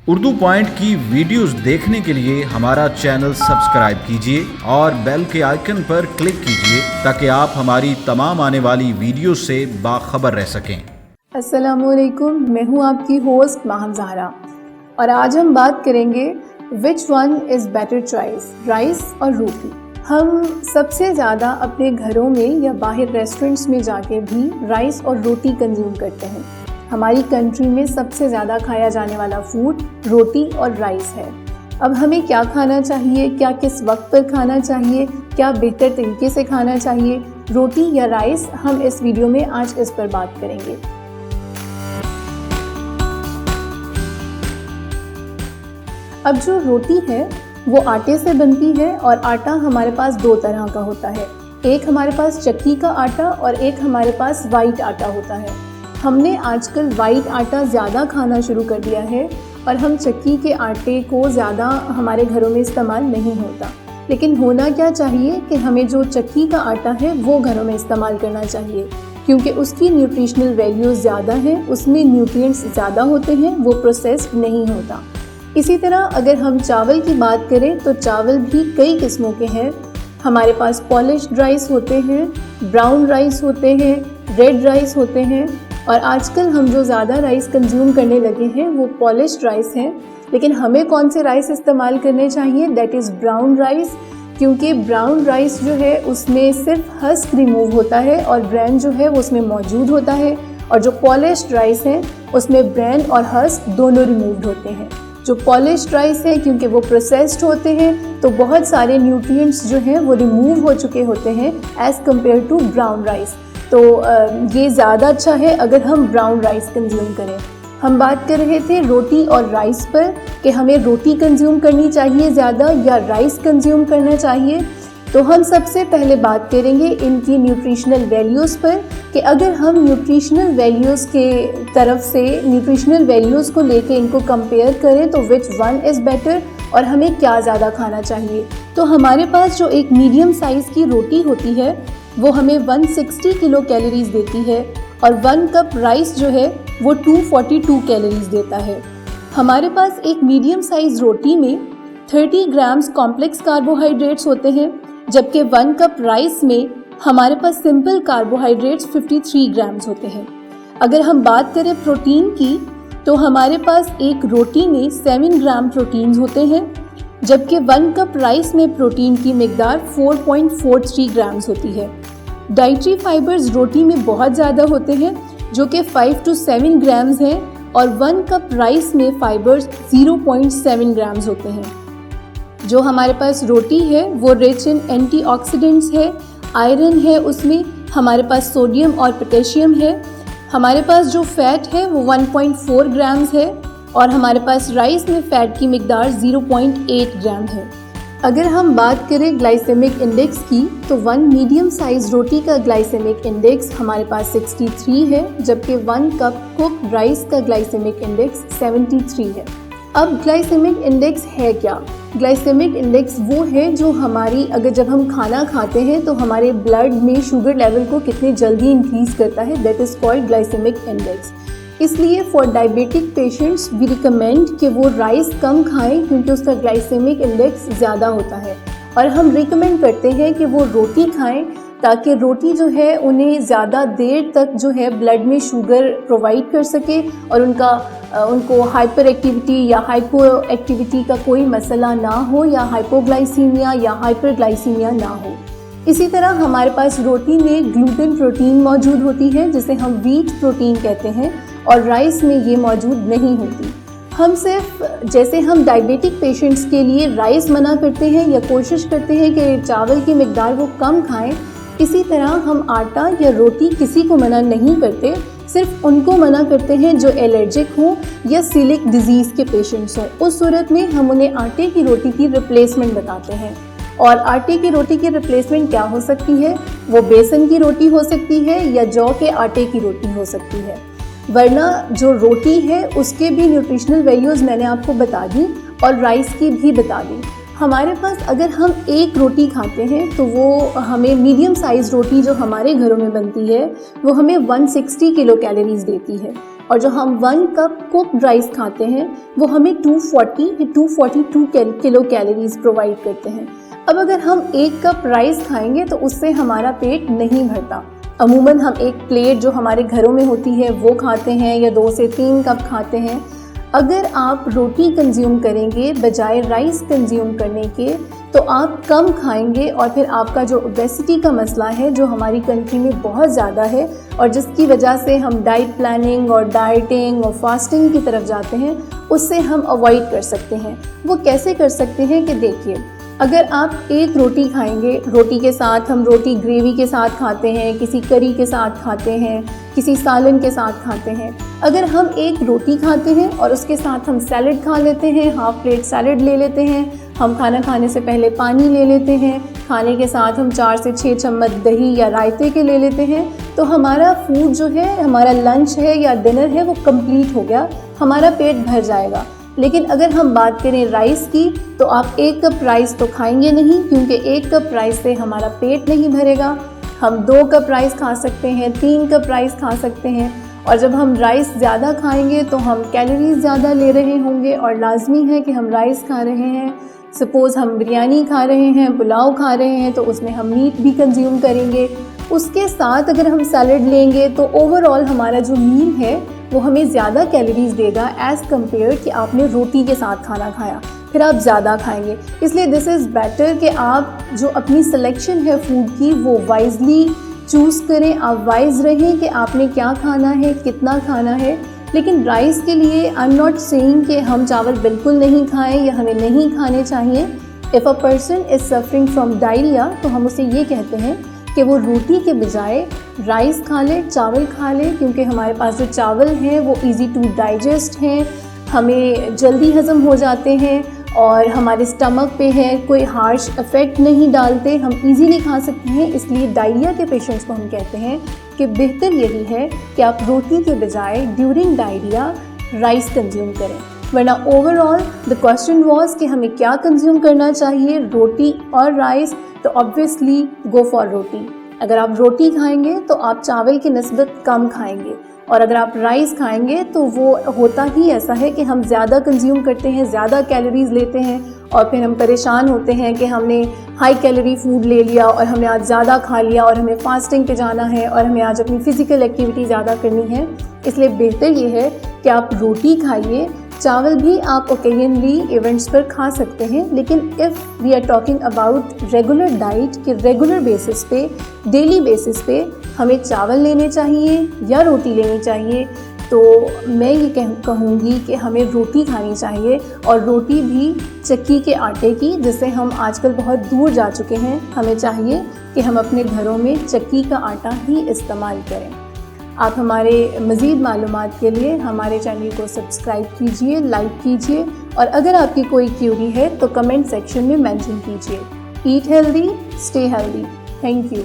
Urdu point की videos देखने के लिए हमारा चैनल सब्सक्राइब कीजिए और बेल के आइकन पर क्लिक कीजिए ताकि आप हमारी तमाम आने वाली वीडियो से बाखबर रह सकें। अस्सलामुअलैकुम, मैं हूं आपकी होस्ट माहम ज़हरा और आज हम बात करेंगे which one is better choice, rice और रोटी। हम सबसे ज़्यादा अपने घरों में या बाहर रेस्टोरेंट्स में जाके भी राइस और रोटी कंज्यूम करते हैं। हमारी कंट्री में सबसे ज़्यादा खाया जाने वाला फूड रोटी और राइस है। अब हमें क्या खाना चाहिए, क्या किस वक्त पर खाना चाहिए, क्या बेहतर तरीके से खाना चाहिए, रोटी या राइस, हम इस वीडियो में आज इस पर बात करेंगे। अब जो रोटी है वो आटे से बनती है और आटा हमारे पास दो तरह का होता है। एक हमारे पास चक्की का आटा और एक हमारे पास वाइट आटा होता है। हमने आजकल वाइट आटा ज़्यादा खाना शुरू कर दिया है और हम चक्की के आटे को ज़्यादा हमारे घरों में इस्तेमाल नहीं होता। लेकिन होना क्या चाहिए कि हमें जो चक्की का आटा है वो घरों में इस्तेमाल करना चाहिए, क्योंकि उसकी न्यूट्रिशनल वैल्यूज़ ज़्यादा हैं, उसमें न्यूट्रिएंट्स ज़्यादा होते हैं, वो प्रोसेस्ड नहीं होता। इसी तरह अगर हम चावल की बात करें तो चावल भी कई किस्मों के हैं। हमारे पास पॉलिश्ड राइस होते हैं, ब्राउन राइस होते हैं, रेड राइस होते हैं और आजकल हम जो ज़्यादा राइस कंज्यूम करने लगे हैं वो पॉलिश्ड राइस हैं। लेकिन हमें कौन से राइस इस्तेमाल करने चाहिए? दैट इज़ ब्राउन राइस, क्योंकि ब्राउन राइस जो है उसमें सिर्फ हस्क रिमूव होता है और ब्रैन जो है वो उसमें मौजूद होता है, और जो पॉलिश्ड राइस है उसमें ब्रैन और हस्क दोनों रिमूव्ड होते हैं। जो पॉलिश्ड राइस है क्योंकि वो प्रोसेस्ड होते हैं तो बहुत सारे न्यूट्रिएंट्स जो हैं वो रिमूव हो चुके होते हैं as compare to brown rice. तो ये ज़्यादा अच्छा है अगर हम ब्राउन राइस कंज्यूम करें। हम बात कर रहे थे रोटी और राइस पर कि हमें रोटी कंज्यूम करनी चाहिए ज़्यादा या राइस कंज्यूम करना चाहिए। तो हम सबसे पहले बात करेंगे इनकी न्यूट्रिशनल वैल्यूज़ पर कि अगर हम न्यूट्रिशनल वैल्यूज़ के तरफ से न्यूट्रिशनल वैल्यूज़ को लेके इनको कंपेयर करें तो विच वन इज़ बेटर और हमें क्या ज़्यादा खाना चाहिए। तो हमारे पास जो एक मीडियम साइज़ की रोटी होती है वो हमें 160 किलो कैलोरीज़ देती है और 1 कप राइस जो है वो 242 कैलोरीज़ देता है। हमारे पास एक मीडियम साइज़ रोटी में 30 ग्राम्स कॉम्प्लेक्स कार्बोहाइड्रेट्स होते हैं, जबकि 1 कप राइस में हमारे पास सिंपल कार्बोहाइड्रेट्स 53 ग्राम्स होते हैं। अगर हम बात करें प्रोटीन की तो हमारे पास एक रोटी में 7 ग्राम प्रोटीन्स होते हैं, जबकि 1 कप राइस में प्रोटीन की मिकदार 4.43 ग्राम्स होती है। डाइटरी फाइबर्स रोटी में बहुत ज़्यादा होते हैं जो कि 5 to 7 ग्राम्स हैं और 1 कप राइस में फाइबर्स 0.7 ग्राम्स होते हैं। जो हमारे पास रोटी है वो रिच इन एंटीऑक्सीडेंट्स है, आयरन है, उसमें हमारे पास सोडियम और पोटेशियम है। हमारे पास जो फ़ैट है वो 1.4 ग्राम्स है और हमारे पास राइस में फ़ैट की मिकदार 0.8 ग्राम है। अगर हम बात करें ग्लाइसेमिक इंडेक्स की तो 1 मीडियम साइज़ रोटी का ग्लाइसेमिक इंडेक्स हमारे पास 63 है, जबकि 1 कप कुक्ड राइस का ग्लाइसेमिक इंडेक्स 73 है। अब ग्लाइसेमिक इंडेक्स है क्या? ग्लाइसेमिक इंडेक्स वो है जो हमारी जब हम खाना खाते हैं तो हमारे ब्लड में शुगर लेवल को कितनी जल्दी इंक्रीज़ करता है, that is called glycemic index. इसलिए for diabetic patients we recommend कि वो राइस कम खाएं क्योंकि उसका ग्लाइसेमिक इंडेक्स ज़्यादा होता है, और हम रिकमेंड करते हैं कि वो रोटी खाएं ताकि रोटी जो है उन्हें ज़्यादा देर तक जो है ब्लड में शुगर प्रोवाइड कर सके और उनको हाइपर एक्टिविटी या हाइपो एक्टिविटी का कोई मसला ना हो या हाइपोग्लाइसीमिया या हाइपरग्लाइसीमिया ना हो। इसी तरह हमारे पास रोटी में ग्लूटेन प्रोटीन मौजूद होती है जिसे हम व्हीट प्रोटीन कहते हैं और राइस में ये मौजूद नहीं होती। हम सिर्फ जैसे हम डायबिटिक पेशेंट्स के लिए राइस मना करते हैं या कोशिश करते हैं कि चावल की मिकदार वो कम खाएं, इसी तरह हम आटा या रोटी किसी को मना नहीं करते, सिर्फ उनको मना करते हैं जो एलर्जिक हों या सीलिक डिजीज़ के पेशेंट्स हों। उस सूरत में हम उन्हें आटे की रोटी की रिप्लेसमेंट बताते हैं। और आटे की रोटी की रिप्लेसमेंट क्या हो सकती है? वो बेसन की रोटी हो सकती है या जौ के आटे की रोटी हो सकती है। वरना जो रोटी है उसके भी न्यूट्रिशनल वैल्यूज़ मैंने आपको बता दी और राइस की भी बता दी। हमारे पास अगर हम एक रोटी खाते हैं तो वो हमें मीडियम साइज़ रोटी जो हमारे घरों में बनती है वो हमें 160 किलो कैलोरीज़ देती है। और जो हम 1 कप कुक्ड राइस खाते हैं वो हमें 242 किलो कैलोरीज प्रोवाइड करते हैं। अब अगर हम 1 कप राइस खाएंगे तो उससे हमारा पेट नहीं भरता। अमूमन हम एक प्लेट जो हमारे घरों में होती है वो खाते हैं या 2 से 3 कप खाते हैं। अगर आप रोटी कंज्यूम करेंगे बजाय राइस कंज्यूम करने के तो आप कम खाएंगे और फिर आपका जो ओबेसिटी का मसला है जो हमारी कंट्री में बहुत ज़्यादा है और जिसकी वजह से हम डाइट प्लानिंग और डाइटिंग और फास्टिंग की तरफ जाते हैं, उससे हम अवॉइड कर सकते हैं। वो कैसे कर सकते हैं कि देखिए, अगर आप एक रोटी खाएंगे, रोटी के साथ हम रोटी ग्रेवी के साथ खाते हैं, किसी करी के साथ खाते हैं, किसी सालन के साथ खाते हैं। अगर हम एक रोटी खाते हैं और उसके साथ हम सैलड खा लेते हैं, हाफ प्लेट सैलड ले लेते हैं, हम खाना खाने से पहले पानी ले लेते हैं, खाने के साथ हम 4 से 6 चम्मच दही या रायते के ले लेते हैं, तो हमारा फूड जो है, हमारा लंच है या डिनर है, वो कंप्लीट हो गया, हमारा पेट भर जाएगा। लेकिन अगर हम बात करें राइस की तो आप 1 कप राइस तो खाएंगे नहीं, क्योंकि 1 कप राइस से हमारा पेट नहीं भरेगा। हम 2 कप राइस खा सकते हैं, 3 कप राइस खा सकते हैं, और जब हम राइस ज़्यादा खाएंगे तो हम कैलोरीज ज़्यादा ले रहे होंगे और लाजमी है कि हम राइस खा रहे हैं। सपोज़ हम बिरयानी खा रहे हैं, पुलाव खा रहे हैं, तो उसमें हम मीट भी कंज्यूम करेंगे। उसके साथ अगर हम सैलड लेंगे तो ओवरऑल हमारा जो मील है वो हमें ज़्यादा कैलोरीज देगा एज़ कम्पेयर कि आपने रोटी के साथ खाना खाया, फिर आप ज़्यादा खाएंगे। इसलिए दिस इज़ बेटर कि आप जो अपनी सिलेक्शन है फूड की वो वाइजली चूज़ करें, आप वाइज रहें कि आपने क्या खाना है, कितना खाना है। लेकिन राइस के लिए आई एम नॉट सेइंग कि हम चावल बिल्कुल नहीं खाएं या हमें नहीं खाने चाहिए। If a person is suffering from diarrhoea तो हम उसे ये कहते हैं कि वो रोटी के बजाय राइस खा ले, चावल खा ले, क्योंकि हमारे पास जो चावल हैं वो इजी टू डाइजेस्ट हैं, हमें जल्दी हज़म हो जाते हैं और हमारे स्टमक पे है कोई हार्श इफ़ेक्ट नहीं डालते, हम इजीली खा सकते हैं। इसलिए डायरिया के पेशेंट्स को हम कहते हैं कि बेहतर यही है कि आप रोटी के बजाय ड्यूरिंग डायरिया राइस कंज्यूम करें। वरना ओवरऑल द क्वेश्चन वाज कि हमें क्या कंज्यूम करना चाहिए, रोटी और राइस, तो ऑब्वियसली गो फॉर रोटी। अगर आप रोटी खाएंगे तो आप चावल की निस्बत कम खाएंगे, और अगर आप राइस खाएंगे तो वो होता ही ऐसा है कि हम ज़्यादा कंज्यूम करते हैं, ज़्यादा कैलोरीज लेते हैं और फिर हम परेशान होते हैं कि हमने हाई कैलोरी फूड ले लिया और हमने आज ज़्यादा खा लिया और हमें फास्टिंग पे जाना है और हमें आज अपनी फ़िज़िकल एक्टिविटी ज़्यादा करनी है। इसलिए बेहतर ये है कि आप रोटी खाइए। चावल भी आप ओकेजनली इवेंट्स पर खा सकते हैं, लेकिन if we are talking about regular diet कि रेगुलर बेसिस पे, डेली बेसिस पे हमें चावल लेने चाहिए या रोटी लेनी चाहिए, तो मैं ये कहूँगी कि हमें रोटी खानी चाहिए, और रोटी भी चक्की के आटे की, जिससे हम आजकल बहुत दूर जा चुके हैं। हमें चाहिए कि हम अपने घरों में चक्की का आटा ही इस्तेमाल करें। आप हमारे मज़ीद मालूमात के लिए हमारे चैनल को सब्सक्राइब कीजिए, लाइक कीजिए, और अगर आपकी कोई क्यूरी है तो कमेंट सेक्शन में मेंशन कीजिए। Eat healthy, stay healthy. Thank you.